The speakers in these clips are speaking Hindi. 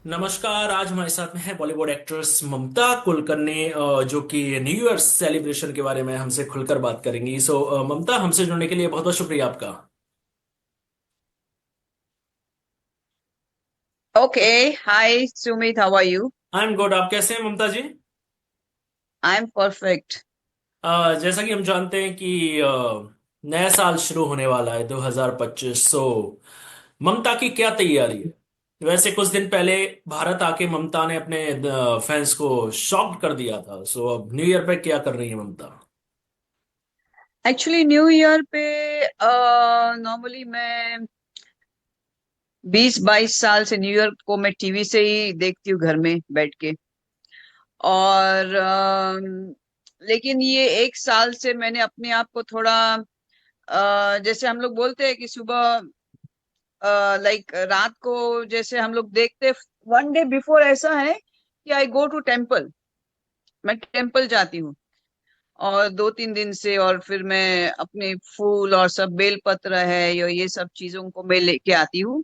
नमस्कार। आज हमारे साथ में है बॉलीवुड एक्ट्रेस ममता कुलकर्णी, जो कि न्यू ईयर सेलिब्रेशन के बारे में हमसे खुलकर बात करेंगी। ममता, हमसे जुड़ने के लिए बहुत बहुत शुक्रिया आपका। Okay, hi Sumit, how are you? I am good. आप कैसे हैं ममता जी? I'm perfect. जैसा कि हम जानते हैं कि नया साल शुरू होने वाला है 2025। ममता की क्या तैयारी है? वैसे कुछ दिन पहले भारत आके ममता ने अपने फैंस को शॉक्ड कर दिया था। अब न्यू ईयर पे क्या कर रही है ममता? एक्चुअली न्यू ईयर पे नॉर्मली मैं 20-22 साल से न्यू ईयर को मैं टीवी से ही देखती हूँ घर में बैठ के। और लेकिन ये एक साल से मैंने अपने आप को थोड़ा जैसे हम लोग बोलते हैं कि सुबह लाइक रात को जैसे हम लोग देखते, वन डे बिफोर ऐसा है कि आई गो टू टेम्पल। मैं टेम्पल जाती हूँ और 2-3 दिन से, और फिर मैं अपने फूल और सब बेलपत्र है ये सब चीजों को मैं लेके आती हूँ।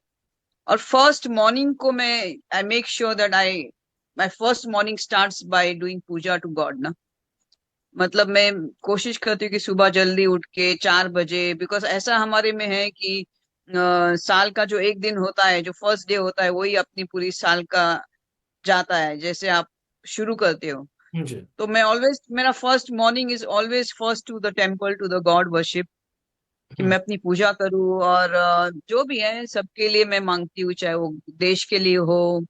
और फर्स्ट मॉर्निंग को मैं I make sure that I my first morning starts by doing puja to God ना। मतलब मैं कोशिश करती हूँ कि सुबह जल्दी उठ के 4 बजे, बिकॉज ऐसा हमारे में है कि साल का जो एक दिन होता है, जो फर्स्ट डे होता है, वही अपनी पूरी साल का जाता है जैसे आप शुरू करते हो। जी। तो मैं ऑलवेज, मेरा first morning is always first to the temple to the God worship, कि हम्म। मैं अपनी पूजा करूँ। और जो भी है सबके लिए मैं मांगती हूँ, चाहे वो देश के लिए हो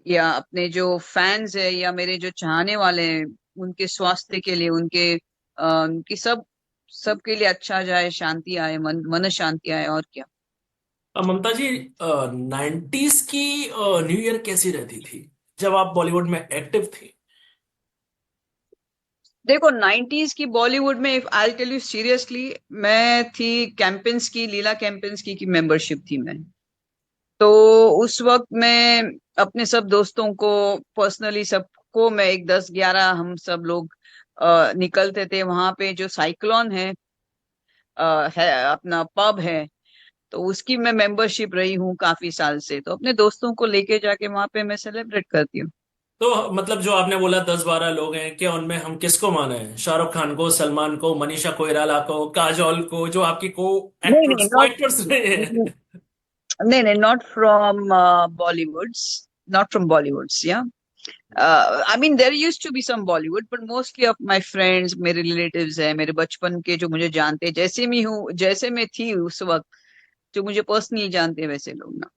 या अपने जो फैंस है या मेरे जो चाहने वाले हैं, उनके स्वास्थ्य के लिए, उनकी सबके लिए अच्छा जाए, शांति आए, मन शांति आए, और क्या। ममता जी, 90s की न्यू ईयर कैसी रहती थी जब आप बॉलीवुड में एक्टिव थी? देखो, 90s की बॉलीवुड में, आई टेल यू सीरियसली, मैं थी कैंपेन्स लीला कैंपेन्स की मेंबरशिप थी मैं। तो उस वक्त मैं अपने सब दोस्तों को पर्सनली सबको, मैं एक 10-11 हम सब लोग निकलते थे वहां पे, जो साइक्लोन है अपना पब है। तो उसकी मैं मेंबरशिप रही हूँ काफी साल से, तो अपने दोस्तों को लेके जाके वहां पे मैं सेलिब्रेट करती हूँ। तो मतलब जो आपने बोला 10-12 लोग हैं, क्या उनमें हम किसको माने? शाहरुख खान को, सलमान को, मनीषा कोइराला को, काजोल को, जो आपकी को नहीं नहीं, एक्टर्स को नॉट, एक्टर्स रहे हैं? नहीं नहीं, not from Bollywoods, not from Bollywoods yeah I mean there used to be some Bollywood, but mostly of my friends, मेरे रिलेटिव्स हैं, मेरे बचपन के जो मुझे जानते हैं, जैसे मैं हूँ, जैसे मैं थी उस वक्त, जो मुझे पर्सनली जानते हैं वैसे लोग ना।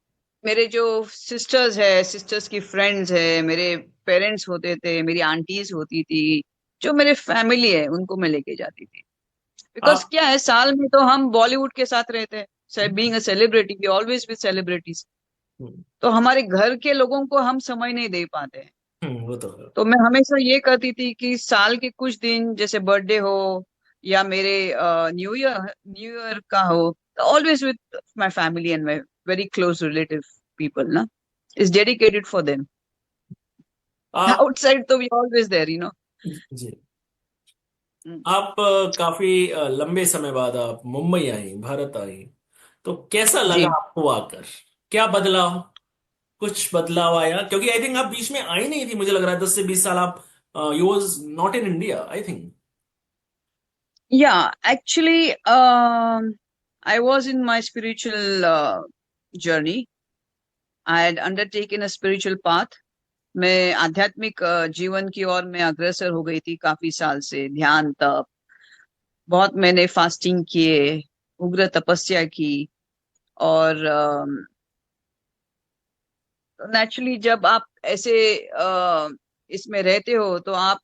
मेरे जो सिस्टर्स है, सिस्टर्स की फ्रेंड्स है, मेरे पेरेंट्स होते थे, मेरी आंटीज होती थी, जो मेरे फैमिली है, उनको मैं लेके जाती थी। बिकॉज आप। क्या है, साल में तो हम बॉलीवुड के साथ रहते हैं, being a celebrity we always with celebrities. Hmm. तो हमारे घर के लोगों को हम समय नहीं दे पाते हैं। वो तो है। तो मैं हमेशा ये करती थी कि साल के कुछ दिन, जैसे बर्थडे हो या मेरे न्यू ईयर का हो, तो always with my family and my very close relative people ना, इज डेडिकेटेड फॉर देम। आप। आउटसाइड तो वी ऑलवेज देयर, जी। आप काफी लंबे समय बाद आप मुंबई आई, भारत आई। तो कैसा लगा जी। आपको आकर? क्या बदलाव? कुछ बदलाव आया? क्योंकि आई थिंक आप बीच में आई नहीं थी, मुझे लग रहा है 10 से 20 साल आप you was not in India, I think. Yeah actually I was in my spiritual journey. I had undertaken a spiritual path. मैं आध्यात्मिक जीवन की ओर मैं अग्रसर हो गई थी काफी साल से, ध्यान तप, बहुत मैंने फास्टिंग किए, उग्र तपस्या की। और नेचुरली जब आप ऐसे इसमें रहते हो, तो आप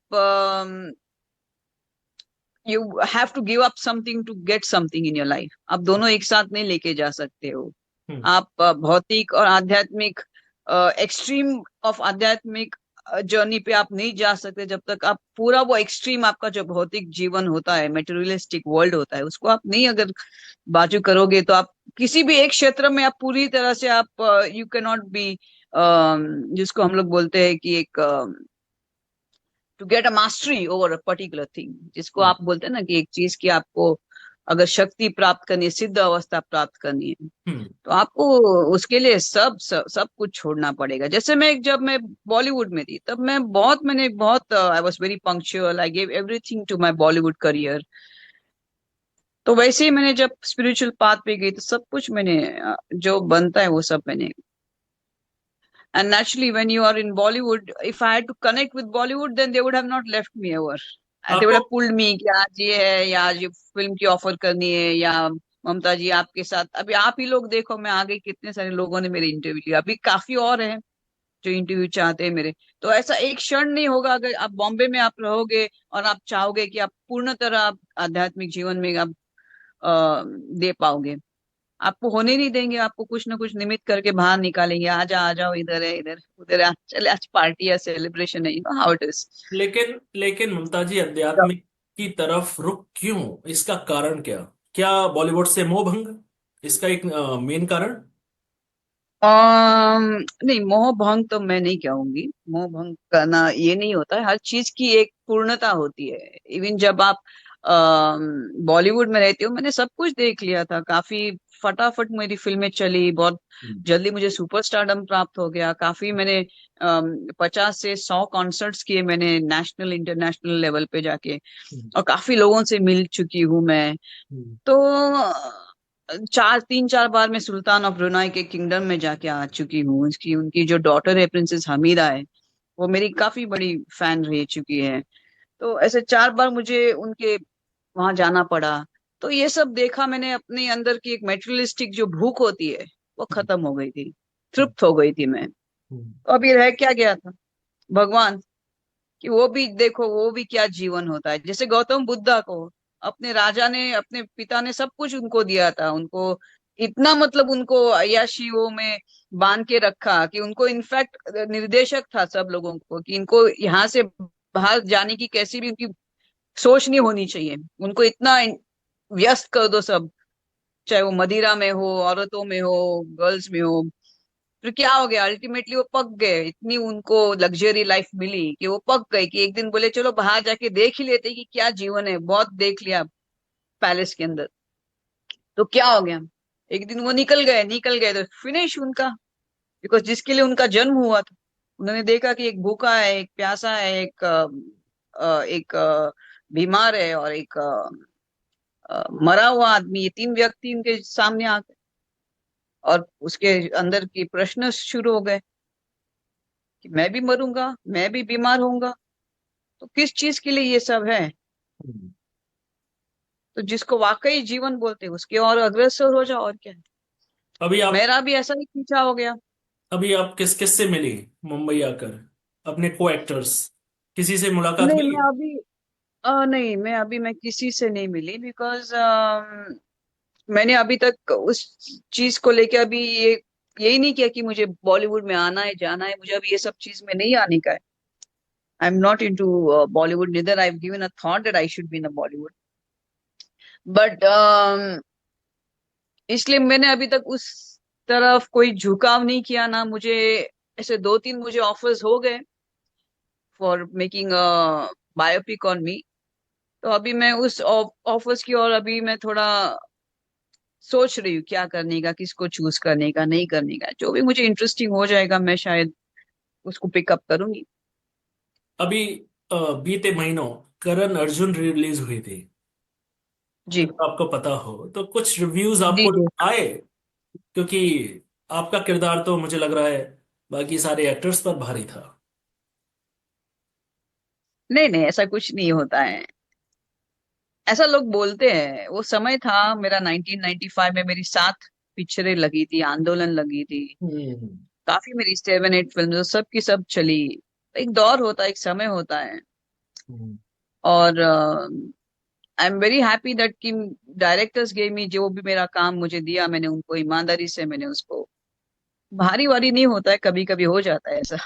you have to give up something to get something in your life. आप दोनों एक साथ नहीं लेके जा सकते हो। हम्म। आप भौतिक और आध्यात्मिक, एक्सट्रीम ऑफ आध्यात्मिक जर्नी पे आप नहीं जा सकते जब तक आप पूरा वो एक्सट्रीम, आपका जो भौतिक जीवन होता है, मेटेरियलिस्टिक वर्ल्ड होता है, उसको आप नहीं अगर बाजू करोगे, तो आप किसी भी एक क्षेत्र में आप पूरी तरह से आप यू कैन नॉट बी, जिसको हम लोग बोलते हैं कि एक to get a mastery over a particular thing, जिसको हम्म। आप बोलते हैं ना कि एक चीज की आपको अगर शक्ति प्राप्त करनी है, सिद्ध अवस्था प्राप्त करनी है, हम्म। तो आपको उसके लिए सब कुछ छोड़ना पड़ेगा। जैसे जब मैं बॉलीवुड में थी, तब मैंने बहुत I was very punctual, I gave everything to my Bollywood career. तो वैसे ही मैंने जब स्पिरिचुअल पाथ पे गई, तो सब कुछ मैंने जो बनता है वो सब मैंने। And naturally, when you are in Bollywood, if I had to connect with Bollywood, then they would have not left me ever. And they would आपको have pulled me कि आज ये है, या आज ये फिल्म की ऑफर करनी है, या ममता जी आपके साथ अभी आप ही लोग देखो, मैं आगे कितने सारे लोगों ने मेरे इंटरव्यू लिया, अभी काफी और हैं जो इंटरव्यू चाहते हैं मेरे। तो ऐसा एक क्षण नहीं होगा अगर आप बॉम्बे में आप रहोगे और आप चाहोगे कि आप पूर्ण तरह आप आध्यात्मिक जीवन में आप दे पाओगे। आपको होने नहीं देंगे, आपको कुछ ना कुछ निमित्त करके बाहर निकालेंगे, आ जाओ, इधर है, इधर उधर है, चले आज पार्टी या सेलिब्रेशन है, you know how it is. लेकिन लेकिन ममता जी, अध्यात्मिक की तरफ रुख क्यों? इसका कारण क्या? क्या बॉलीवुड से मोह भंग इसका एक मेन कारण? नहीं, मोह भंग तो मैं नहीं कहूंगी। मोह भंग करना ये नहीं होता है, हर चीज की एक पूर्णता होती है। इवन जब आप बॉलीवुड में रहते हो, मैंने सब कुछ देख लिया था, काफी फटाफट मेरी फिल्में चली, बहुत हम्म। जल्दी मुझे सुपरस्टारडम प्राप्त हो गया, काफी मैंने 50 से 100 कॉन्सर्ट्स किए मैंने, नेशनल इंटरनेशनल लेवल पे जाके, हम्म। और काफी लोगों से मिल चुकी हूँ मैं। हम्म। तो 3-4 बार मैं सुल्तान ऑफ ब्रुनाई के किंगडम में जाके आ चुकी हूँ। उसकी उनकी जो डॉटर है प्रिंसेस हमीदा है, वो मेरी काफी बड़ी फैन रह चुकी है। तो ऐसे 4 बार मुझे उनके वहां जाना पड़ा। तो ये सब देखा मैंने, अपने अंदर की एक मेटेरियलिस्टिक जो भूख होती है वो खत्म हो गई थी, हम्म। तृप्त हो गई थी मैं। हम्म। तो अभी रह क्या गया था? भगवान। कि वो भी देखो, वो भी क्या जीवन होता है। जैसे गौतम बुद्धा को अपने राजा ने, अपने पिता ने सब कुछ उनको दिया था, उनको इतना मतलब उनको अय्याशियों में बांध के रखा कि उनको इनफैक्ट निर्देशक था सब लोगों को कि इनको यहाँ से बाहर जाने की कैसी भी उनकी सोच नहीं होनी चाहिए। उनको इतना व्यस्त कर दो सब, चाहे वो मदिरा में हो, औरतों में हो, गर्ल्स में हो। फिर क्या हो गया? अल्टीमेटली वो पक गए, इतनी उनको लग्जरी लाइफ मिली कि वो पक गए, कि एक दिन बोले चलो बाहर जाके देख ही लेते कि क्या जीवन है, बहुत देख लिया पैलेस के अंदर। तो क्या हो गया? एक दिन वो निकल गए तो फिनिश उनका। बिकॉज जिसके लिए उनका जन्म हुआ था, उन्होंने देखा कि एक भूखा है, एक प्यासा है, एक बीमार है, और एक मरा हुआ आदमी, ये 3 व्यक्ति उनके सामने आ गए। और उसके अंदर की प्रश्न शुरू हो गए कि मैं भी मरूंगा, मैं भी बीमार होऊंगा, तो किस चीज के लिए ये सब है? हम्म। तो जिसको वाकई जीवन बोलते हैं उसके और अग्रसर हो जाओ, और क्या है। अभी आप मेरा भी ऐसा ही पीछा हो गया। अभी आप किस किस से मिली मुंबई आकर? अपने को एक्टर्स किसी से मुलाकात नहीं, हुई? नहीं, मैं किसी से नहीं मिली, बिकॉज मैंने अभी तक उस चीज को लेके अभी ये यही नहीं किया कि मुझे बॉलीवुड में आना है, जाना है, मुझे अभी ये सब चीज में नहीं आने का है। I am not into Bollywood, neither I have given a thought that I should be in a Bollywood. But इसलिए मैंने अभी तक उस तरफ कोई झुकाव नहीं किया ना। मुझे ऐसे 2-3 मुझे ऑफर्स हो गए for making a biopic on me. तो अभी मैं उस ऑफर्स की, और अभी मैं थोड़ा सोच रही हूँ क्या करने का, किसको चूज करने का, नहीं करने का। जो भी मुझे इंटरेस्टिंग हो जाएगा मैं शायद उसको पिकअप करूंगी। अभी बीते महीनों करण अर्जुन रिलीज हुई थी, जी, अगर आपको पता हो तो कुछ रिव्यूज जी, आपको जी। आए? क्योंकि आपका किरदार तो मुझे लग रहा है बाकी सारे एक्टर्स पर भारी था। नहीं, नहीं, ऐसा कुछ नहीं होता है। ऐसा लोग बोलते हैं। वो समय था मेरा 1995 में, मेरी 7 पिक्चरें लगी थी, आंदोलन लगी थी, हम्म। काफी मेरी 7-8 फिल्म सब की सब चली। एक दौर होता है, एक समय होता है। हम्म। और I am very happy that कि डायरेक्टर्स गेव मी, जो भी मेरा काम मुझे दिया मैंने उनको ईमानदारी से, मैंने उसको भारी वारी नहीं होता है, कभी कभी हो जाता है ऐसा।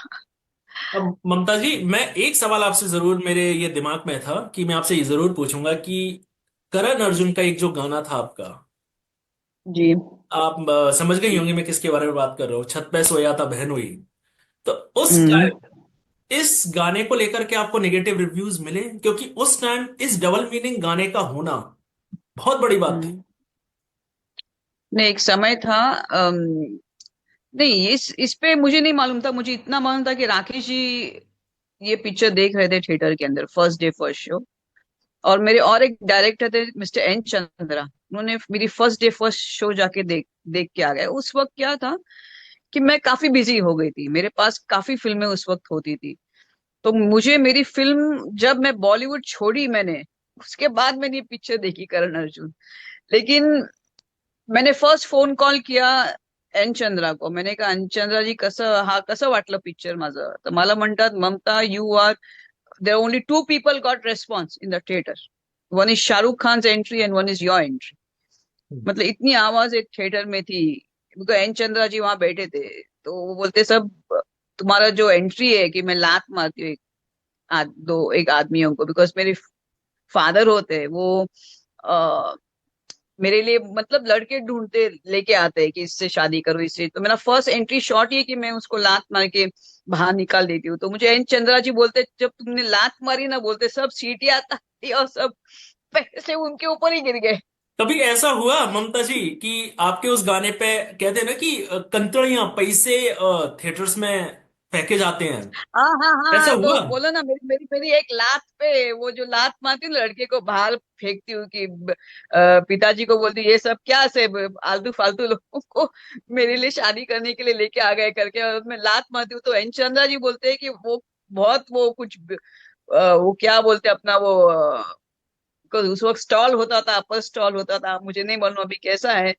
अब ममता जी, मैं एक सवाल आपसे जरूर मेरे ये दिमाग में था कि मैं आपसे ये जरूर पूछूंगा कि करण अर्जुन का एक जो गाना था आपका, जी। आप समझ गई होंगी मैं किसके बारे में बात कर रहा हूँ, छत पे सोया था बहन हुई। तो उस हम्म। टाइम इस गाने को लेकर के आपको नेगेटिव रिव्यूज मिले? क्योंकि उस टाइम इस डबल मीनिंग गाने का होना बहुत बड़ी बात थी। हम्म। नहीं, एक समय था। नहीं, इस पे मुझे नहीं मालूम था। मुझे इतना मालूम था कि राकेश जी ये पिक्चर देख रहे थे थिएटर के अंदर, फर्स्ट डे फर्स्ट शो। और मेरे और एक डायरेक्टर थे, मिस्टर एन चंद्रा। उन्होंने मेरी फर्स्ट डे फर्स्ट शो जाके देख देख के आ गए। उस वक्त क्या था कि मैं काफी बिजी हो गई थी, मेरे पास काफी फिल्में उस वक्त होती थी। तो मुझे मेरी फिल्म, जब मैं बॉलीवुड छोड़ी मैंने, उसके बाद मैंने ये पिक्चर देखी, करण अर्जुन। लेकिन मैंने फर्स्ट फोन कॉल किया एन चंद्रा को। मैंने कहा, एन चंद्रा जी, कसं वाटलं पिक्चर माझं? तर मला म्हणतात, Mamata, you are, there are only two people got response in the theater. One is Shahrukh Khan's entry and one is your entry. मतलब इतनी आवाज एक थिएटर में थी, क्योंकि एन चंद्रा जी वहां बैठे थे। तो वो बोलते, सब तुम्हारा जो एंट्री है कि मैं लात मारती हूँ एक आदमियों को, बिकॉज मेरे फादर होते हैं वो, मेरे लिए मतलब लड़के ढूंढते लेके आते हैं कि इससे शादी करो, इससे। तो मेरा फर्स्ट एंट्री शॉट ये कि मैं उसको लात मार के बाहर निकाल देती हूँ। तो मुझे एन चंद्रा जी बोलते, जब तुमने लात मारी ना, बोलते सब सीटियां थी और सब पैसे उनके ऊपर ही गिर गए। कभी ऐसा हुआ ममता जी कि आपके उस गाने पे कहते हैं ना कि कंकड़ियां, पैसे थिएटर्स में फेंके जाते हैं, हाँ हाँ ऐसा हाँ, तो हुआ? बोलो ना, मेरी मेरी मेरी एक लात पे, वो जो लात मारती हूँ लड़के को बाहर फेंकती हूँ कि पिताजी को बोलती हूँ, ये सब क्या से आलतू फालतू लोगों को मेरे लिए शादी करने के लिए लेके आ गए करके, और मैं लात मारती हूँ। तो एन चंद्रा जी बोलते हैं कि वो बहुत, वो कुछ वो क्या बोलते हैं अपना वो, उस वक्त स्टॉल होता था, अपर स्टॉल होता था, मुझे नहीं मालूम अभी कैसा है।